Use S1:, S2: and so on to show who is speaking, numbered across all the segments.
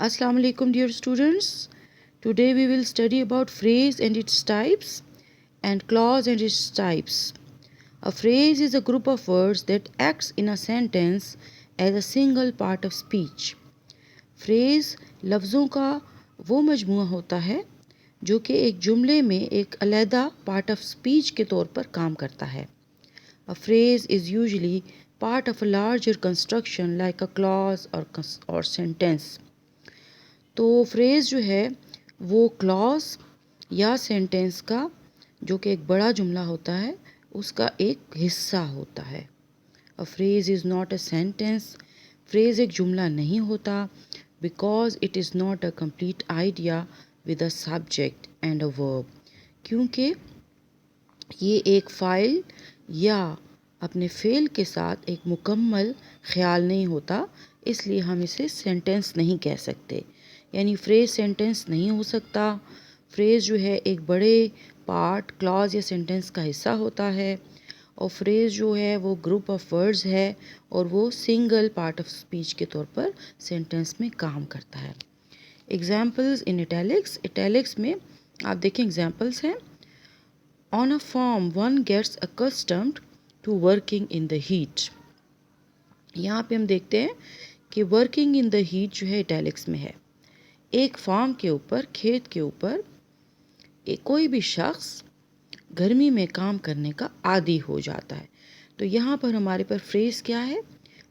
S1: Assalamu alaikum dear students. Today we will study about phrase and its types and clause and its types. A phrase is a group of words that acts in a sentence as a single part of speech. Phrase लफ्ज़ों का वो मजमूआ होता है जो कि एक जुमले में एक अलहदा part of speech के तौर पर काम करता है. A phrase is usually part of a larger construction like a clause or sentence. तो फ्रेज़ जो है वो क्लॉज या सेंटेंस का जो कि एक बड़ा जुमला होता है उसका एक हिस्सा होता है. A phrase is not a sentence. Phrase एक जुमला नहीं होता because it is not a complete idea with a subject and a verb, क्योंकि ये एक फ़ाइल या अपने फ़ेल के साथ एक मुकम्मल ख़्याल नहीं होता, इसलिए हम इसे सेंटेंस नहीं कह सकते. यानी फ्रेज़ सेंटेंस नहीं हो सकता. फ्रेज़ जो है एक बड़े पार्ट क्लॉज या सेंटेंस का हिस्सा होता है और फ्रेज़ जो है वो ग्रुप ऑफ वर्ड्स है और वो सिंगल पार्ट ऑफ स्पीच के तौर पर सेंटेंस में काम करता है. Examples in italics. इटैलिक्स में आप देखें एग्जाम्पल्स हैं. On a farm, one gets accustomed to working in the heat. यहाँ पे हम देखते हैं कि working in the heat जो है इटैलिक्स में है. एक फार्म के ऊपर, खेत के ऊपर कोई भी शख्स गर्मी में काम करने का आदी हो जाता है. तो यहाँ पर हमारे पर फ्रेज़ क्या है?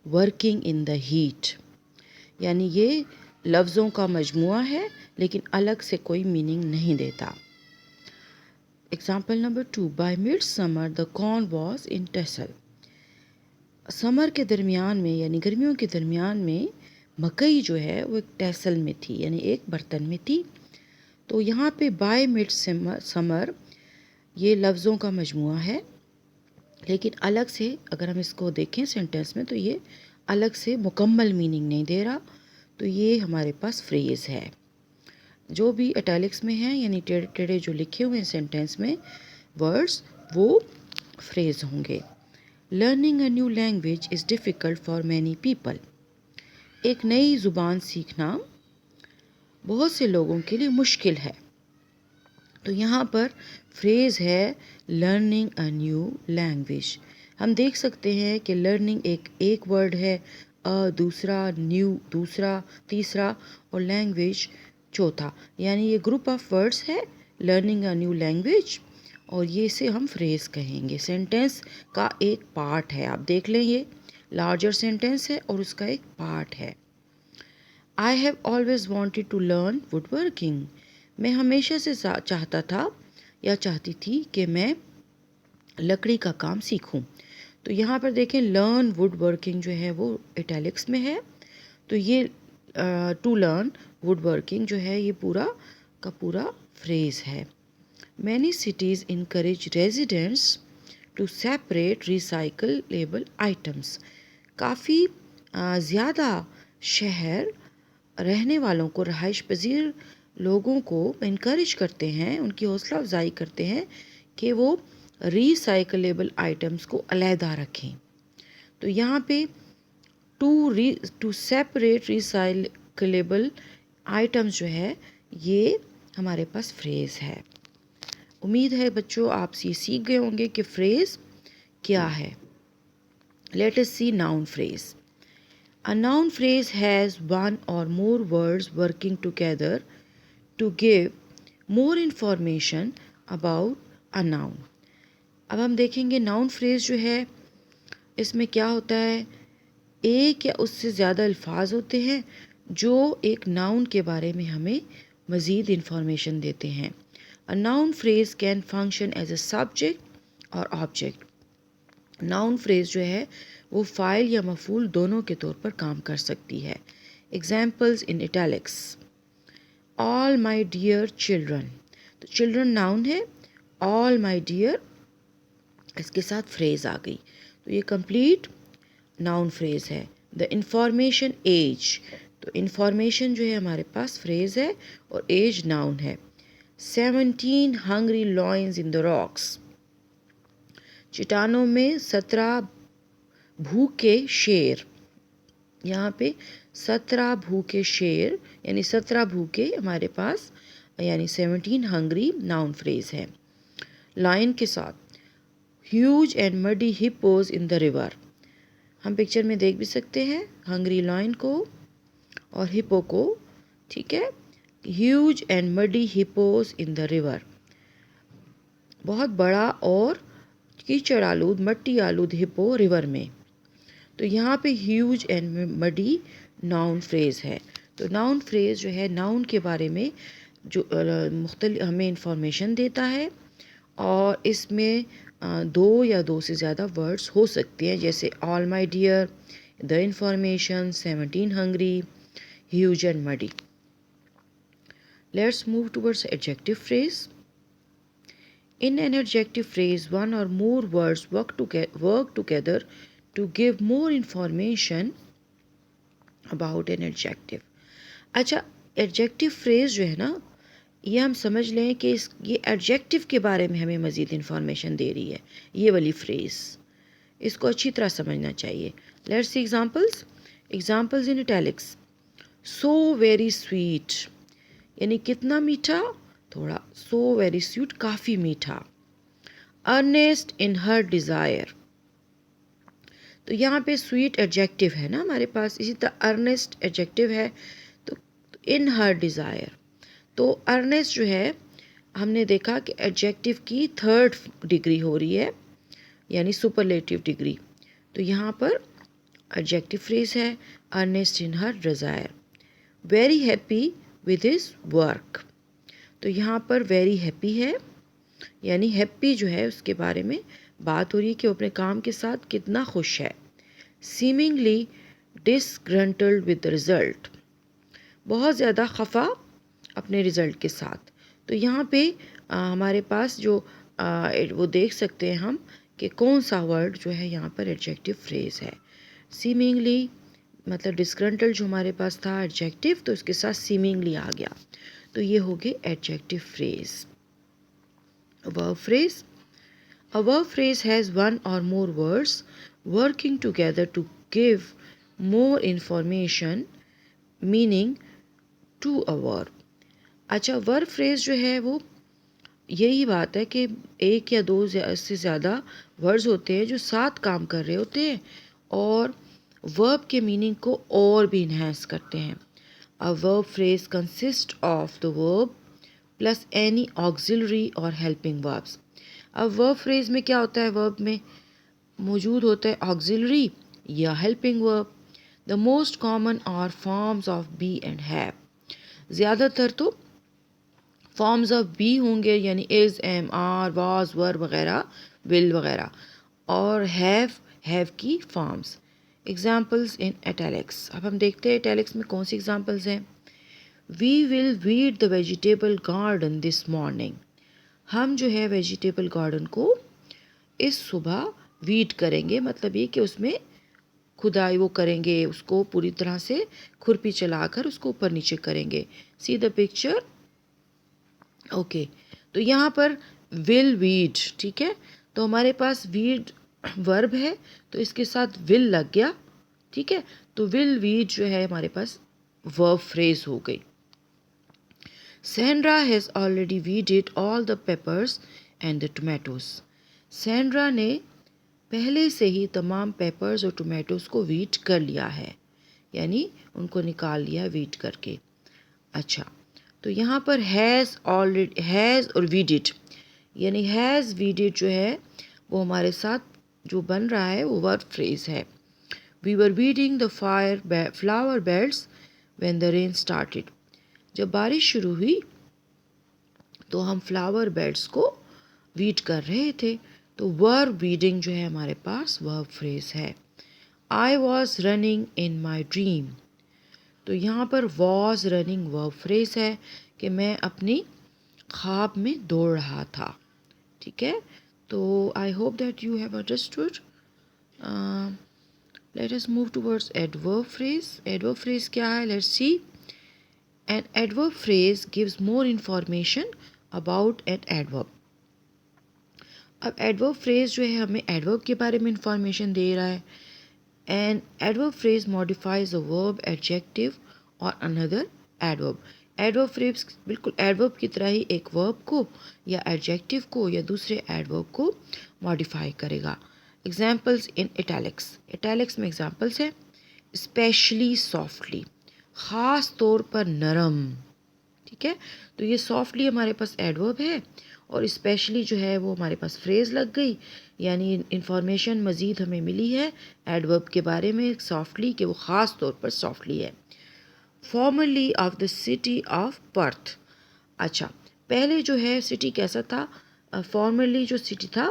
S1: Working in the heat. यानी ये लफ्ज़ों का मजमुआ है लेकिन अलग से कोई मीनिंग नहीं देता. Example number 2. By mid summer the corn was in tassel. Summer के दरमियान में यानी गर्मियों के दरमियान में मकई जो है वो एक टेसल में थी, यानी एक बर्तन में थी. तो यहाँ पे बाय मिड समर ये लफ्ज़ों का मजमुआ है लेकिन अलग से अगर हम इसको देखें सेंटेंस में तो ये अलग से मुकम्मल मीनिंग नहीं दे रहा. तो ये हमारे पास फ्रेज़ है. जो भी इटैलिक्स में है यानी टेढ़े टेढ़े जो लिखे हुए हैं सेंटेंस में वर्ड्स वो फ्रेज़ होंगे. Learning a new language is difficult for many people. एक नई ज़ुबान सीखना बहुत से लोगों के लिए मुश्किल है. तो यहाँ पर फ्रेज़ है लर्निंग अ न्यू लैंग्वेज. हम देख सकते हैं कि लर्निंग एक वर्ड है, दूसरा, न्यू दूसरा, तीसरा और लैंग्वेज चौथा. यानी ये ग्रुप ऑफ वर्ड्स है लर्निंग अ न्यू लैंग्वेज और ये से हम फ्रेज़ कहेंगे. सेंटेंस का एक पार्ट है. आप देख लें ये लार्जर सेंटेंस है और उसका एक पार्ट है. I have always wanted to learn woodworking. मैं हमेशा से चाहता था या चाहती थी कि मैं लकड़ी का काम सीखूं. तो यहाँ पर देखें लर्न वुड वर्किंग जो है वो इटैलिक्स में है. तो ये टू लर्न वुड वर्किंग जो है ये पूरा का पूरा फ्रेज़ है. Many cities encourage residents to separate recyclable items. काफ़ी ज़्यादा शहर रहने वालों को, रहाइश पजीर लोगों को इनकरेज करते हैं, उनकी हौसला अफजाई करते हैं कि वो रिसाइकलेबल आइटम्स को अलहदा रखें. तो यहाँ पे टू सेपरेट रिसाइकलेबल आइटम्स जो है ये हमारे पास फ्रेज़ है. उम्मीद है बच्चों आप ये सीख गए होंगे कि फ्रेज़ क्या है. Let us see noun phrase. A noun phrase has one or more words working together to give more information about a noun. अब हम देखेंगे नाउन फ्रेज़ जो है इसमें क्या होता है. एक या उससे ज़्यादा अल्फाज होते हैं जो एक नाउन के बारे में हमें मज़ीद इंफॉर्मेशन देते हैं. A noun phrase can function as a subject or object. Noun phrase जो है वो फ़ाइल या मफ़ूल दोनों के तौर पर काम कर सकती है. Examples in italics. All my dear children. तो चिल्ड्रन नाउन है, ऑल माई डियर इसके साथ फ्रेज़ आ गई तो ये कंप्लीट नाउन फ्रेज़ है. The information age. तो इंफॉर्मेशन जो है हमारे पास फ्रेज़ है और एज नाउन है. 17 hungry lions in the rocks. चट्टानों में 17 भूखे शेर. यहाँ पे 17 भूखे शेर यानी 17 भूखे हमारे पास यानी 17 हंग्री नाउन फ्रेज है। लाइन के साथ huge and muddy hippos in the river, हम पिक्चर में देख भी सकते हैं हंग्री लाइन को और हिप्पो को, ठीक है। Huge and muddy hippos in the river, बहुत बड़ा और कीचड़ आलूद मट्टी आलूद हिप्पो रिवर में। तो यहाँ पे huge and muddy noun phrase है। तो नाउन फ्रेज जो है नाउन के बारे में जो मुख्तलिफ हमें इंफॉर्मेशन देता है और इसमें दो या दो से ज़्यादा वर्ड्स हो सकते हैं, जैसे all my dear, the information, 17 hungry, huge and muddy. Let's move towards adjective phrase. In an adjective phrase, one or more words work together to give more information about an adjective. अच्छा, adjective phrase जो है ना, ये हम समझ लें कि ये एडजेक्टिव के बारे में हमें मज़ीद इंफॉर्मेशन दे रही है। ये वाली फ्रेज इसको अच्छी तरह समझना चाहिए। Let's see examples. Examples in italics. So very sweet यानी कितना मीठा, थोड़ा। सो वेरी स्वीट काफ़ी मीठा। अर्नेस्ट इन हर डिज़ायर, तो यहाँ पे स्वीट एडजेक्टिव है ना हमारे पास, इसी तरह अर्नेस्ट एडजेक्टिव है। तो इन हर डिज़ायर, तो अर्नेस्ट जो है हमने देखा कि एडजेक्टिव की थर्ड डिग्री हो रही है यानी सुपरलेटिव डिग्री। तो यहाँ पर एडजेक्टिव फ्रेज है earnest in her desire. Very happy with his work, तो यहाँ पर वेरी हैप्पी है यानी हैप्पी जो है उसके बारे में बात हो रही है कि वो अपने काम के साथ कितना खुश है। Seemingly disgruntled with the result, बहुत ज़्यादा खफा अपने रिज़ल्ट के साथ। तो यहाँ पे हमारे पास जो वो देख सकते हैं हम कि कौन सा वर्ड जो है यहाँ पर एडजेक्टिव फ्रेज है। सीमिंगली मतलब डिसग्रंटल्ड जो हमारे पास था एडजेक्टिव, तो इसके साथ सीमिंगली आ गया, तो ये हो गए adjective phrase. verb phrase. A verb phrase has one or more words working together to give more information meaning to a verb. अच्छा, verb phrase जो है वो यही बात है कि एक या दो से ज़्यादा वर्ड्स होते हैं जो साथ काम कर रहे होते हैं और वर्ब के मीनिंग को और भी इन्हेंस करते हैं। A verb phrase consists of the verb plus any auxiliary और हेल्पिंग वर्ब्स। अब वर्ब फ्रेज में क्या होता है, वर्ब में मौजूद होता है ऑक्सिलरी या helping verb. The most common are forms of be and have, ज़्यादातर तो फॉर्म्स ऑफ बी होंगे यानी is, am, are, was, were वगैरह, विल वगैरह, और हैव की फॉर्म्स। Examples in italics. अब हम देखते हैं इटैलिक्स में कौन सी एग्जाम्पल्स हैं। We will weed the vegetable garden this morning, हम जो है वेजिटेबल गार्डन को इस सुबह वीड करेंगे, मतलब ये कि उसमें खुदाई वो करेंगे, उसको पूरी तरह से खुरपी चलाकर उसको ऊपर नीचे करेंगे। See the picture. ओके, तो यहाँ पर विल वीड, ठीक है, तो हमारे पास वीड वर्ब है तो इसके साथ विल लग गया, ठीक है, तो विल वीड जो है हमारे पास वर्ब फ्रेज हो गई। Sandra has already weeded all the peppers and the tomatoes. Sandra ने पहले से ही तमाम पेपर्स और टोमेटोज़ को वीट कर लिया है, यानी उनको निकाल लिया वीट करके। अच्छा, तो यहाँ पर हैज़ ऑलरेडी, हैज़ और वीडिड, यानी हैज़ वीडिड जो है वो हमारे साथ जो बन रहा है वो वर्ब फ्रेज है। We were weeding the flower beds when the rain started. जब बारिश शुरू हुई तो हम फ्लावर बेड्स को वीड कर रहे थे, तो वर्ब वीडिंग जो है हमारे पास वर्ब फ्रेज है। I was running in my dream, तो यहाँ पर वॉज रनिंग वर्ब फ्रेज है कि मैं अपनी ख्वाब में दौड़ रहा था, ठीक है। तो I hope that you have understood. Let us move towards adverb phrase. Adverb phrase क्या है, let's see. An adverb phrase gives more information about an adverb. अब adverb phrase जो है हमें adverb के बारे में इंफॉर्मेशन दे रहा है। An adverb phrase modifies a verb, adjective और अनदर एडवर्ब। एडवर्ब फ्रेज बिल्कुल एडवर्ब की तरह ही एक वर्ब को या एडजेक्टिव को या दूसरे एडवर्ब को मॉडिफाई करेगा। Examples in italics. इटैलिक्स में एग्जाम्पल्स है स्पेशली सॉफ्टली, ख़ास तौर पर नरम। ठीक है, तो ये सॉफ्टली हमारे पास एडवर्ब है और स्पेशली जो है वो हमारे पास फ्रेज लग गई, यानी इंफॉर्मेशन मज़ीद हमें मिली है एडवर्ब के बारे में सॉफ्टली कि वो ख़ास तौर पर सॉफ्टली है। Formerly of the city of Perth. अच्छा, पहले जो है सिटी कैसा था, फॉर्मरली जो सिटी था,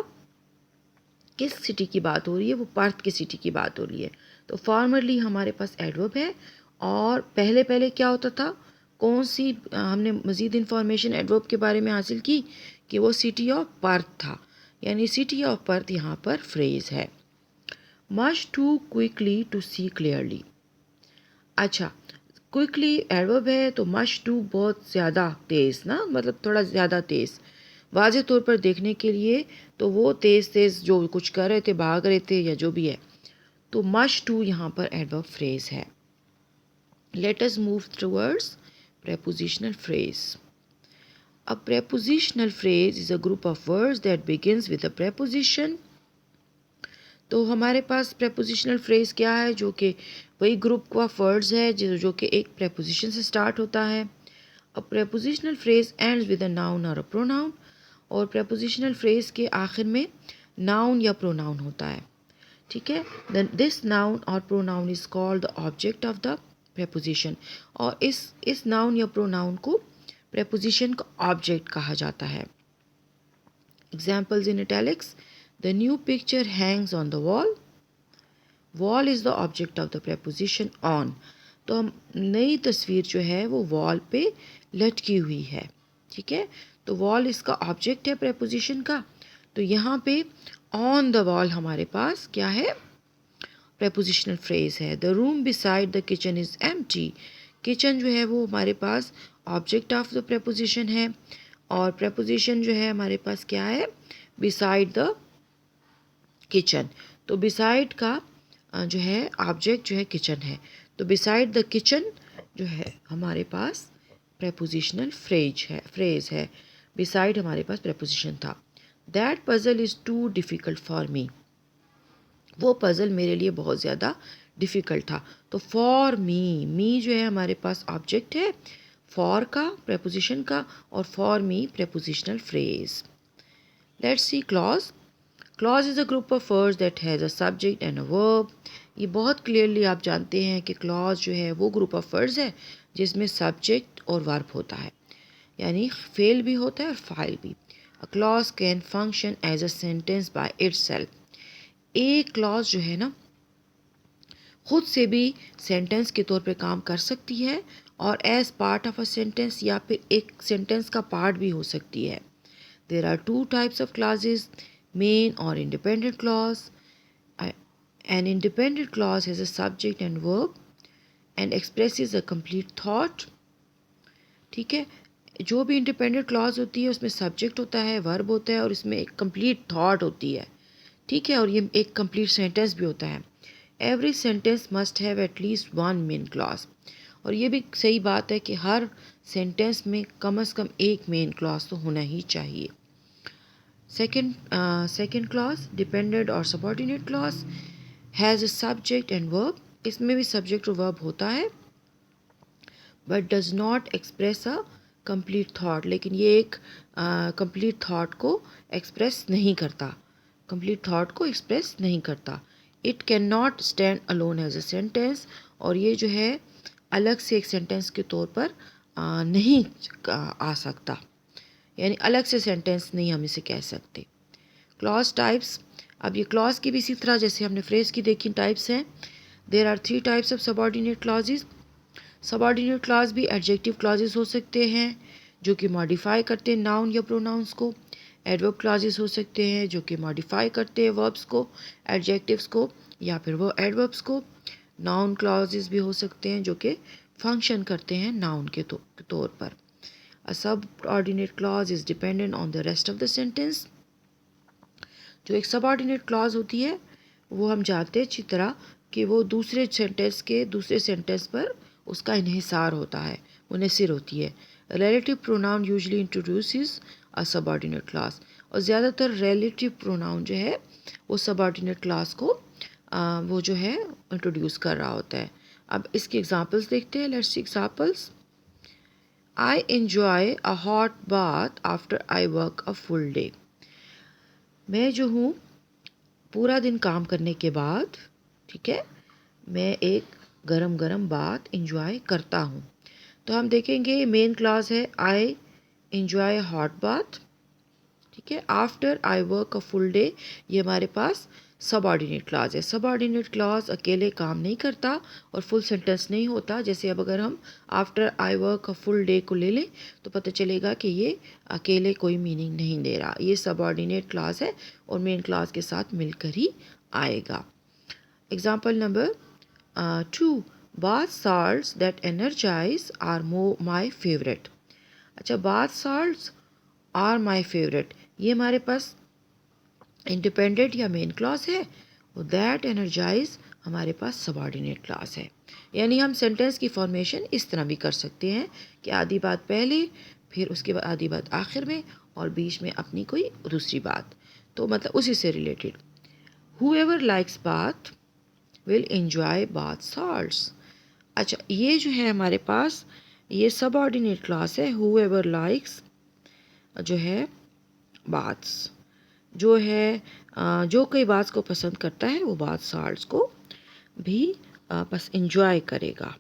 S1: किस सिटी की बात हो रही है, वो पर्थ की सिटी की बात हो रही है। तो फॉर्मरली हमारे पास एडवर्ब है और पहले पहले क्या होता था, कौन सी हमने मज़ीद इंफॉर्मेशन एडवर्ब के बारे में हासिल की कि वो सिटी ऑफ पर्थ था, यानी सिटी ऑफ पर्थ यहाँ पर फ्रेज है। Much too quickly to see clearly. अच्छा, क्विकली एडवर्ब है तो मच टू बहुत ज़्यादा तेज़ ना, मतलब थोड़ा ज़्यादा तेज़, वाज़े तौर पर देखने के लिए, तो वो तेज़ तेज़ जो कुछ कर रहे थे, भाग रहे थे या जो भी है, तो मच टू यहाँ पर एडवर्ब फ्रेज है। Let us move towards prepositional phrase. A prepositional phrase is a group of words that begins with a preposition. तो हमारे पास prepositional phrase क्या है, जो कि वही ग्रुप ऑफ वर्ड्स है जो कि एक preposition से स्टार्ट होता है। A prepositional phrase ends with a noun or a pronoun, और prepositional phrase के आखिर में noun या pronoun होता है। ठीक है, दिस नाउन और pronoun is called the object of the preposition, और इस नाउन या प्रोनाउन को प्रेपोजिशन का ऑब्जेक्ट कहा जाता है। Examples in italics, the new picture Hanks on the wall. Wall is the object of the preposition on, तो हम नई तस्वीर जो है वो वॉल पे लटकी हुई है। ठीक है, तो वॉल इसका ऑब्जेक्ट है प्रेपोजिशन का, तो यहाँ पे ऑन द वॉल हमारे पास क्या है, प्रेपोजिशनल फ्रेज है। The room beside the kitchen is empty. Kitchen जो है वो हमारे पास ऑब्जेक्ट ऑफ द प्रेपोजिशन है, और प्रेपोजिशन जो है हमारे पास क्या है, बिसाइड द किचन। तो बिसाइड का जो है ऑब्जेक्ट जो है किचन है, तो बिसाइड द किचन जो है हमारे पास प्रेपोजिशनल फ्रेज है। बिसाइड हमारे पास प्रेपोजिशन था। That puzzle is too difficult for me. वो पज़ल मेरे लिए बहुत ज़्यादा डिफ़िकल्ट था। तो फॉर मी जो है हमारे पास ऑब्जेक्ट है फॉर का, प्रेपोजिशन का, और for me prepositional phrase. Let's see clause. Clause is a group of words that has a subject and a verb. ये बहुत क्लियरली आप जानते हैं कि क्लॉज जो है वो ग्रुप ऑफ वर्ड्स है जिसमें सब्जेक्ट और वर्ब होता है, यानी फेल भी होता है और फाइल भी। A clause can function as a sentence by itself. एक क्लॉज जो है ना खुद से भी सेंटेंस के तौर पे काम कर सकती है और as part of a sentence या फिर एक सेंटेंस का पार्ट भी हो सकती है। There are two types of clauses, main और independent clause. An independent clause has a subject and verb and expresses a complete thought. ठीक है, जो भी इंडिपेंडेंट क्लॉज होती है उसमें सब्जेक्ट होता है, वर्ब होता है और इसमें एक कंप्लीट थॉट होती है। ठीक है, और ये एक कंप्लीट सेंटेंस भी होता है। Every sentence must have at least one main clause, और ये भी सही बात है कि हर सेंटेंस में कम से कम एक मेन क्लॉज तो होना ही चाहिए। सेकेंड क्लॉज डिपेंडेंट और subordinate clause has a subject and verb. इसमें भी सब्जेक्ट और वर्ब होता है but does not express a complete thought, लेकिन ये एक कंप्लीट थॉट को एक्सप्रेस नहीं करता, कंप्लीट थॉट को एक्सप्रेस नहीं करता। It can not stand alone as a sentence, और ये जो है अलग से एक सेंटेंस के तौर पर नहीं आ सकता, यानी अलग से सेंटेंस नहीं हम इसे कह सकते। Clause types. अब ये क्लॉज की भी इसी तरह जैसे हमने फ्रेज की देखी टाइप्स हैं। There are 3 types of subordinate clauses. Subordinate clause भी एडजेक्टिव क्लॉजेज हो सकते हैं जो कि मॉडिफाई करते हैं नाउन या प्रोनाउंस को। एडवर्ब क्लॉजेज हो सकते हैं जो कि मॉडिफाई करते हैं वर्ब्स को, एडजेक्टिव्स को या फिर वो एडवर्ब्स को। नाउन क्लॉजेज भी हो सकते हैं जो कि फंक्शन करते हैं नाउन के तौर पर। A subordinate clause is dependent on the rest of the sentence. जो एक सबऑर्डिनेट क्लॉज होती है वो हम जानते हैं अच्छी तरह कि वो दूसरे सेंटेंस पर उसका इन्हिसार होता है, मुनहसर होती है। रिलेटिव प्रोनाउन यूजुअली इंट्रोड्यूसेस अ सबऑर्डिनेट क्लास, और ज़्यादातर रिलेटिव प्रोनाउन जो है वो सबऑर्डिनेट क्लास को वो जो है इंट्रोड्यूस कर रहा होता है। अब इसके एग्जांपल्स देखते हैं। Let's see examples. I enjoy a hot bath after I work a full day. मैं जो हूँ पूरा दिन काम करने के बाद, ठीक है, मैं एक गरम गरम बात इंजॉय करता हूँ। तो हम देखेंगे मेन क्लास है आई इंजॉय हॉट बाथ, ठीक है। After I work a full day, ये हमारे पास सबऑर्डिनेट क्लास है। सबऑर्डिनेट क्लास अकेले काम नहीं करता और फुल सेंटेंस नहीं होता। जैसे अब अगर हम after I work a full day को ले लें तो पता चलेगा कि ये अकेले कोई मीनिंग नहीं दे रहा, ये सबऑर्डिनेट क्लास है और मेन क्लास के साथ मिलकर ही आएगा। Example number 2, bath salts that energise are my favourite. अच्छा, bath salts are my favourite, ये हमारे पास इंडिपेंडेंट या मेन क्लॉज है, और दैट एनर्जाइज हमारे पास सबऑर्डिनेट क्लास है। यानी हम सेंटेंस की फॉर्मेशन इस तरह भी कर सकते हैं कि आधी बात पहले, फिर उसके बाद आधी बात आखिर में, और बीच में अपनी कोई दूसरी बात, तो मतलब उसी से related. Whoever likes bath will enjoy bath salts. अच्छा, ये जो है हमारे पास ये सबऑर्डिनेट क्लास है। हूएवर लाइक्स जो है बाथ्स, जो है जो कोई बात को पसंद करता है वो बाथ साल्ट्स को भी बस इंजॉय करेगा।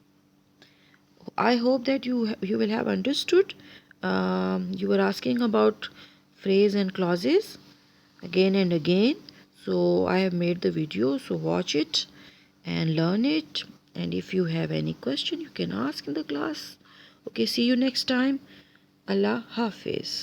S1: I hope that you will have understood. You were asking about phrase and clauses again and again, so I have made the video, so watch it and learn it, and if you have any question you can ask in the class. Okay, see you next time. Allah Hafiz.